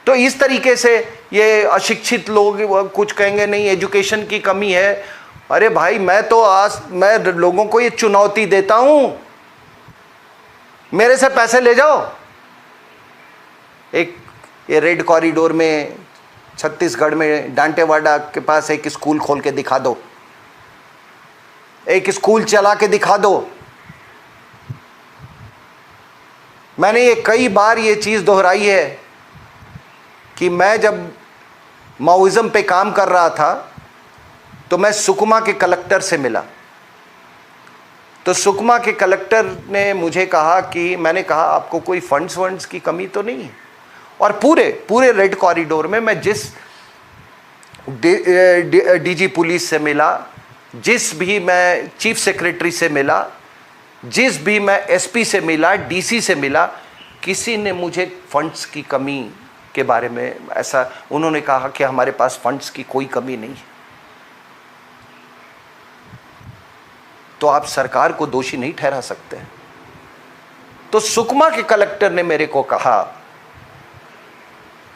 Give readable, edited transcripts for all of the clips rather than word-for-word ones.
तो इस तरीके से ये अशिक्षित लोग कुछ कहेंगे नहीं एजुकेशन की कमी है। अरे भाई, मैं लोगों को ये चुनौती देता हूं, मेरे से पैसे ले जाओ। एक ये रेड कॉरिडोर में छत्तीसगढ़ में दांतेवाड़ा के पास एक स्कूल खोल के दिखा दो, एक स्कूल चला के दिखा दो। मैंने ये कई बार ये चीज दोहराई है कि मैं जब माओइज्म पे काम कर रहा था तो मैं सुकमा के कलेक्टर से मिला। तो सुकमा के कलेक्टर ने मुझे कहा कि, मैंने कहा आपको कोई फंड्स की कमी तो नहीं है? और पूरे रेड कॉरिडोर में मैं जिस डीजी पुलिस से मिला, जिस भी मैं चीफ सेक्रेटरी से मिला, जिस भी मैं एसपी से मिला, डीसी से मिला, किसी ने मुझे फंड्स की कमी के बारे में ऐसा, उन्होंने कहा कि हमारे पास फंड्स की कोई कमी नहीं है। तो आप सरकार को दोषी नहीं ठहरा सकते। तो सुकमा के कलेक्टर ने मेरे को कहा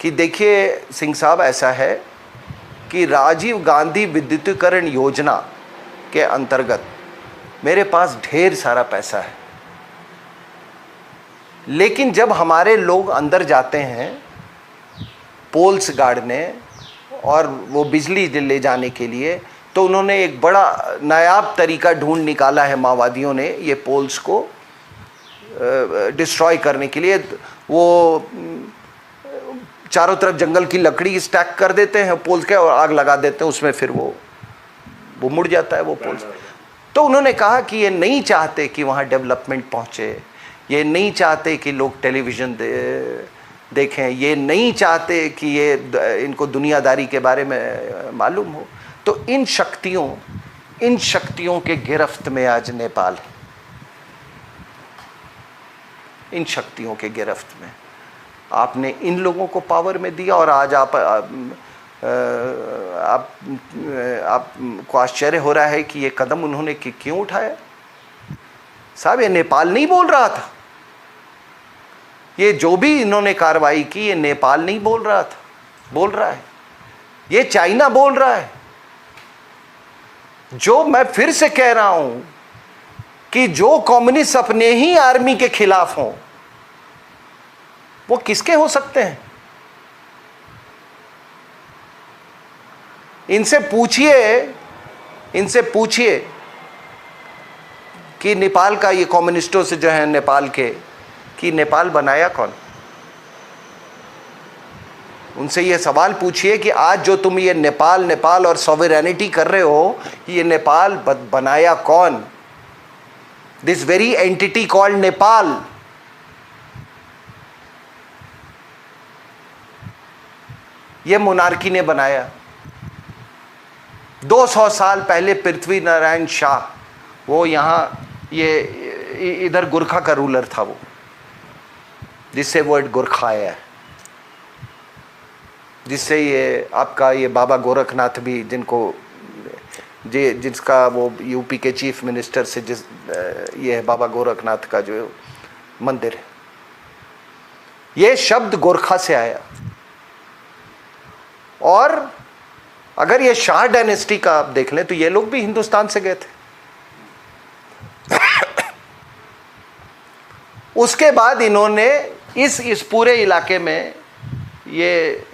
कि देखिए सिंह साहब, ऐसा है कि राजीव गांधी विद्युतीकरण योजना के अंतर्गत मेरे पास ढेर सारा पैसा है, लेकिन जब हमारे लोग अंदर जाते हैं पोल्स गाड़ने और वो बिजली ले जाने के लिए, तो उन्होंने एक बड़ा नायाब तरीका ढूंढ निकाला है माओवादियों ने ये पोल्स को डिस्ट्रॉय करने के लिए। वो चारों तरफ जंगल की लकड़ी स्टैक कर देते हैं पोल्स के और आग लगा देते हैं उसमें, फिर वो मुड़ जाता है वो पोल्स। तो उन्होंने कहा कि ये नहीं चाहते कि वहाँ डेवलपमेंट पहुँचे, ये नहीं चाहते कि लोग टेलीविज़न देखें, ये नहीं चाहते कि ये इनको दुनियादारी के बारे में मालूम हो। तो इन शक्तियों के गिरफ्त में आज नेपाल है, इन शक्तियों के गिरफ्त में। आपने इन लोगों को पावर में दिया और आज आपको आश्चर्य हो रहा है कि ये कदम उन्होंने क्यों उठाया। साहब, ये नेपाल नहीं बोल रहा था, ये जो भी इन्होंने कार्रवाई की ये नेपाल नहीं बोल रहा था, बोल रहा है ये चाइना बोल रहा है। जो मैं फिर से कह रहा हूं कि जो कम्युनिस्ट अपने ही आर्मी के खिलाफ हों वो किसके हो सकते हैं? इनसे पूछिए कि नेपाल का ये कम्युनिस्टों से जो है नेपाल के, कि नेपाल बनाया कौन? उनसे ये सवाल पूछिए कि आज जो तुम ये नेपाल और सॉवरेनिटी कर रहे हो, ये नेपाल बनाया कौन? This very entity called Nepal, ये मोनार्की ने बनाया। 200 साल पहले पृथ्वी नारायण शाह, वो यहाँ ये इधर गुरखा का रूलर था, वो जिससे वर्ड गुरखा आया है, जिससे ये आपका ये बाबा गोरखनाथ भी, जिसका वो यूपी के चीफ मिनिस्टर से ये है बाबा गोरखनाथ का जो मंदिर है, ये शब्द गोरखा से आया। और अगर ये शाह डायनेस्टी का आप देख लें तो ये लोग भी हिंदुस्तान से गए थे। उसके बाद इन्होंने इस पूरे इलाके में ये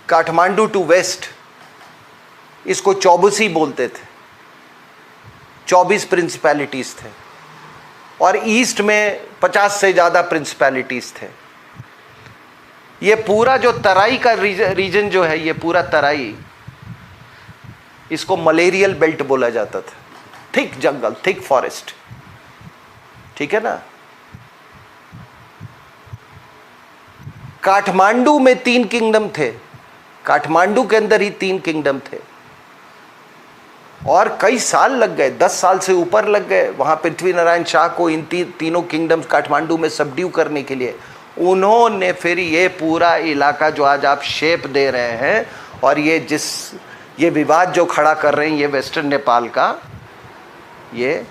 काठमांडू टू वेस्ट, इसको चौबीसी बोलते थे, 24 प्रिंसिपैलिटीज थे, और ईस्ट में 50 से ज़्यादा प्रिंसिपैलिटीज थे। ये पूरा जो तराई का रीजन जो है, ये पूरा तराई, इसको मलेरियल बेल्ट बोला जाता था। थिक जंगल, थिक फॉरेस्ट, ठीक है ना। काठमांडू में 3 किंगडम थे, काठमांडू के अंदर ही 3 किंगडम थे, और कई साल लग गए, 10 साल से ऊपर लग गए वहां पृथ्वी नारायण शाह को इन तीनों किंगडम्स काठमांडू में सबड्यू करने के लिए। उन्होंने फिर ये पूरा इलाका जो आज आप शेप दे रहे हैं, और ये विवाद जो खड़ा कर रहे हैं, ये वेस्टर्न नेपाल का, ये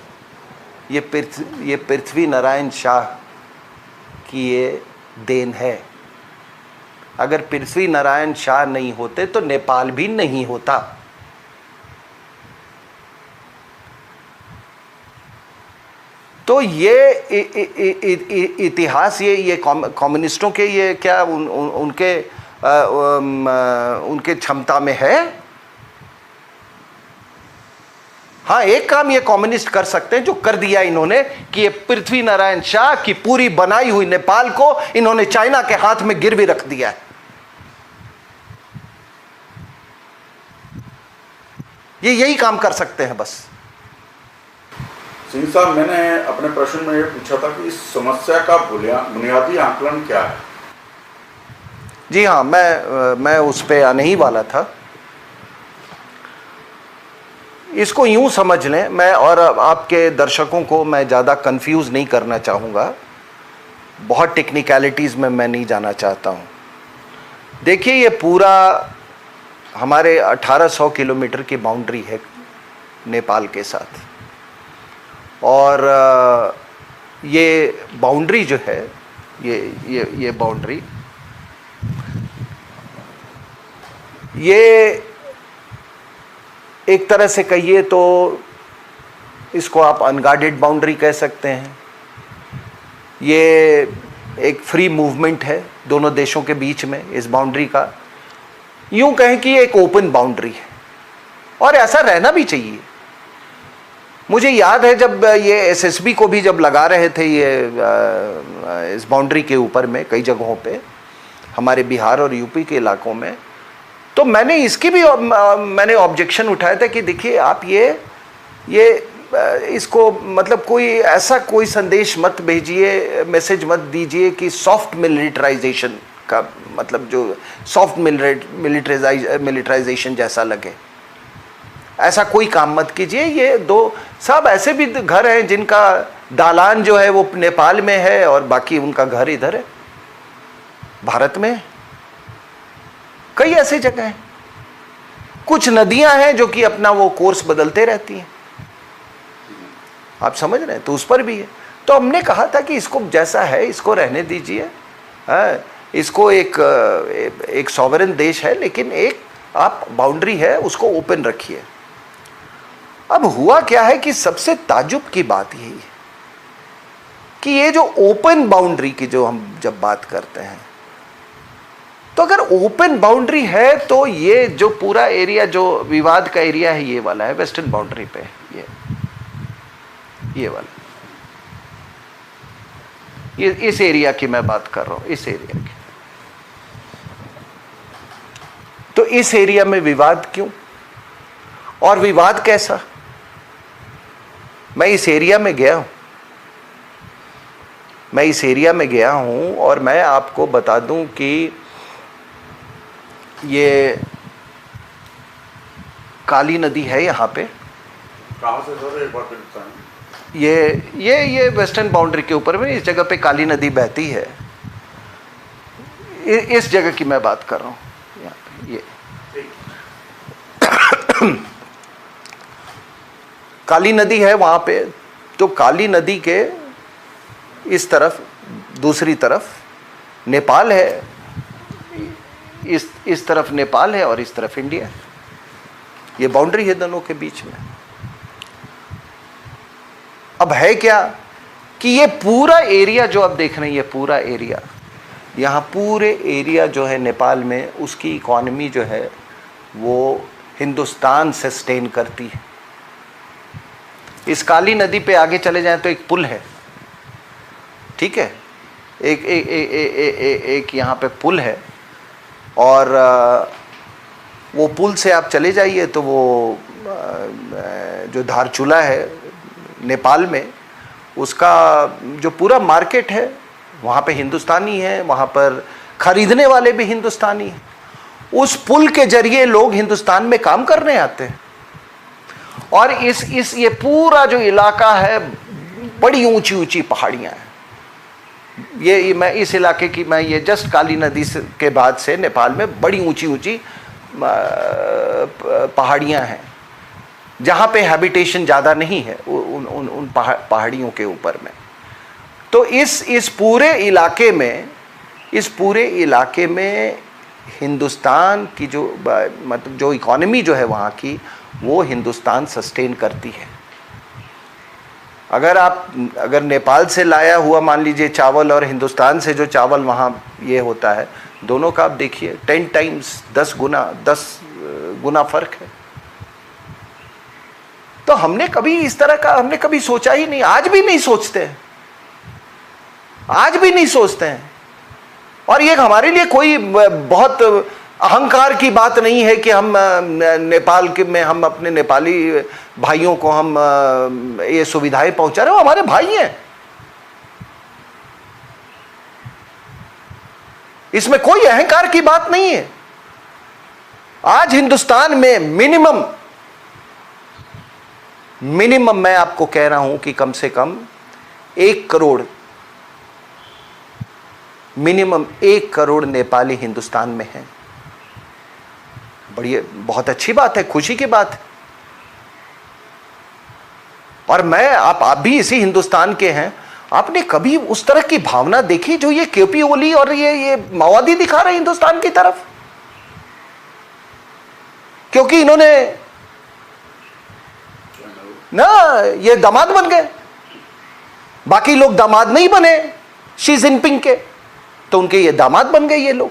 पृथ्वी नारायण शाह की ये देन है। अगर पृथ्वी नारायण शाह नहीं होते तो नेपाल भी नहीं होता। तो ये इतिहास, ये कम्युनिस्टों के ये क्या उनके क्षमता में है? हाँ, एक काम ये कम्युनिस्ट कर सकते हैं जो कर दिया इन्होंने कि ये पृथ्वी नारायण शाह की पूरी बनाई हुई नेपाल को इन्होंने चाइना के हाथ में गिरवी रख दिया है। ये यही काम कर सकते हैं बस। सिंह साहब, मैंने अपने प्रश्न में ये पूछा था कि इस समस्या का बुनियादी आकलन क्या है? जी हाँ, मैं उस पे आने ही वाला था। इसको यूं समझ लें, मैं और आपके दर्शकों को मैं ज़्यादा कंफ्यूज नहीं करना चाहूँगा, बहुत टेक्निकलिटीज़ में मैं नहीं जाना चाहता हूँ। देखिए, ये पूरा हमारे 1800 किलोमीटर की बाउंड्री है नेपाल के साथ, और ये बाउंड्री जो है, ये बाउंड्री, ये एक तरह से कहिए तो इसको आप अनगार्डेड बाउंड्री कह सकते हैं। ये एक फ्री मूवमेंट है दोनों देशों के बीच में इस बाउंड्री का। यूं कहें कि एक ओपन बाउंड्री है, और ऐसा रहना भी चाहिए। मुझे याद है जब ये एसएसबी को भी जब लगा रहे थे ये इस बाउंड्री के ऊपर में कई जगहों पे, हमारे बिहार और यूपी के इलाकों में, तो मैंने इसकी भी मैंने ऑब्जेक्शन उठाया था कि देखिए, आप ये इसको मतलब कोई ऐसा कोई संदेश मत भेजिए, मैसेज मत दीजिए कि सॉफ्ट मिलिटराइजेशन का मतलब जो सॉफ्ट मिलिटराइजेशन जैसा लगे, ऐसा कोई काम मत कीजिए। ये दो सब ऐसे भी घर हैं जिनका दालान जो है वो नेपाल में है और बाकी उनका घर इधर है, भारत में है। कई ऐसे जगह हैं, कुछ नदियां हैं जो कि अपना वो कोर्स बदलते रहती हैं, आप समझ रहे हैं, तो उस पर भी है। तो हमने कहा था कि इसको जैसा है इसको रहने दीजिए, इसको एक सॉवरेन देश है, लेकिन एक आप बाउंड्री है उसको ओपन रखिए। अब हुआ क्या है कि सबसे ताज्जुब की बात यही है कि ये जो ओपन बाउंड्री की जो हम जब बात करते हैं, तो अगर ओपन बाउंड्री है तो ये जो पूरा एरिया जो विवाद का एरिया है ये वाला है, वेस्टर्न बाउंड्री पे ये वाला, ये इस एरिया की मैं बात कर रहा हूं, इस एरिया की। तो इस एरिया में विवाद क्यों और विवाद कैसा? मैं इस एरिया में गया हूं और मैं आपको बता दूं कि ये काली नदी है यहाँ पे। कहाँ से सर, एक बार फिर बताएं। ये वेस्टर्न बाउंड्री के ऊपर में इस जगह पे काली नदी बहती है, इस जगह की मैं बात कर रहा हूँ। यहाँ पे ये काली नदी है वहाँ पे। तो काली नदी के इस तरफ, दूसरी तरफ नेपाल है, इस तरफ नेपाल है और इस तरफ इंडिया है। ये बाउंड्री है दोनों के बीच में। अब है क्या कि ये पूरा एरिया जो आप देख रहे हैं, ये पूरा एरिया, यहाँ पूरे एरिया जो है नेपाल में, उसकी इकॉनमी जो है वो हिंदुस्तान सस्टेन करती है। इस काली नदी पे आगे चले जाएं तो एक पुल है, ठीक है, एक यहाँ पे पुल है, और वो पुल से आप चले जाइए तो वो जो धारचूला है नेपाल में, उसका जो पूरा मार्केट है वहाँ पे हिंदुस्तानी है, वहाँ पर खरीदने वाले भी हिंदुस्तानी हैं। उस पुल के जरिए लोग हिंदुस्तान में काम करने आते हैं। और ये पूरा जो इलाका है, बड़ी ऊंची ऊंची पहाड़ियाँ हैं। ये मैं इस इलाके की, मैं ये जस्ट काली नदी के बाद से नेपाल में बड़ी ऊंची ऊंची पहाड़ियाँ हैं जहाँ पे हैबिटेशन ज़्यादा नहीं है उन पहाड़ियों के ऊपर में। तो इस पूरे इलाके में हिंदुस्तान की जो मतलब जो इकोनॉमी जो है वहाँ की, वो हिंदुस्तान सस्टेन करती है। अगर नेपाल से लाया हुआ मान लीजिए चावल और हिंदुस्तान से जो चावल वहाँ ये होता है, दोनों का आप देखिए 10 टाइम्स 10 गुना फर्क है। तो हमने कभी इस तरह का हमने कभी सोचा ही नहीं, आज भी नहीं सोचते हैं, आज भी नहीं सोचते हैं। और ये हमारे लिए कोई बहुत अहंकार की बात नहीं है कि हम नेपाल के में हम अपने नेपाली भाइयों को हम ये सुविधाएं पहुंचा रहे हैं, वो हमारे भाई हैं, इसमें कोई अहंकार की बात नहीं है। आज हिंदुस्तान में मिनिमम मैं आपको कह रहा हूं कि कम से कम 1 करोड़, मिनिमम 1 करोड़ नेपाली हिंदुस्तान में हैं। बढ़िया, बहुत अच्छी बात है, खुशी की बात है। और मैं आप भी इसी हिंदुस्तान के हैं, आपने कभी उस तरह की भावना देखी जो ये केपी ओली और ये माओवादी दिखा रहे हिंदुस्तान की तरफ? क्योंकि इन्होंने ना ये दामाद बन गए, बाकी लोग दामाद नहीं बने शी जिनपिंग के, तो उनके ये दामाद बन गए ये लोग।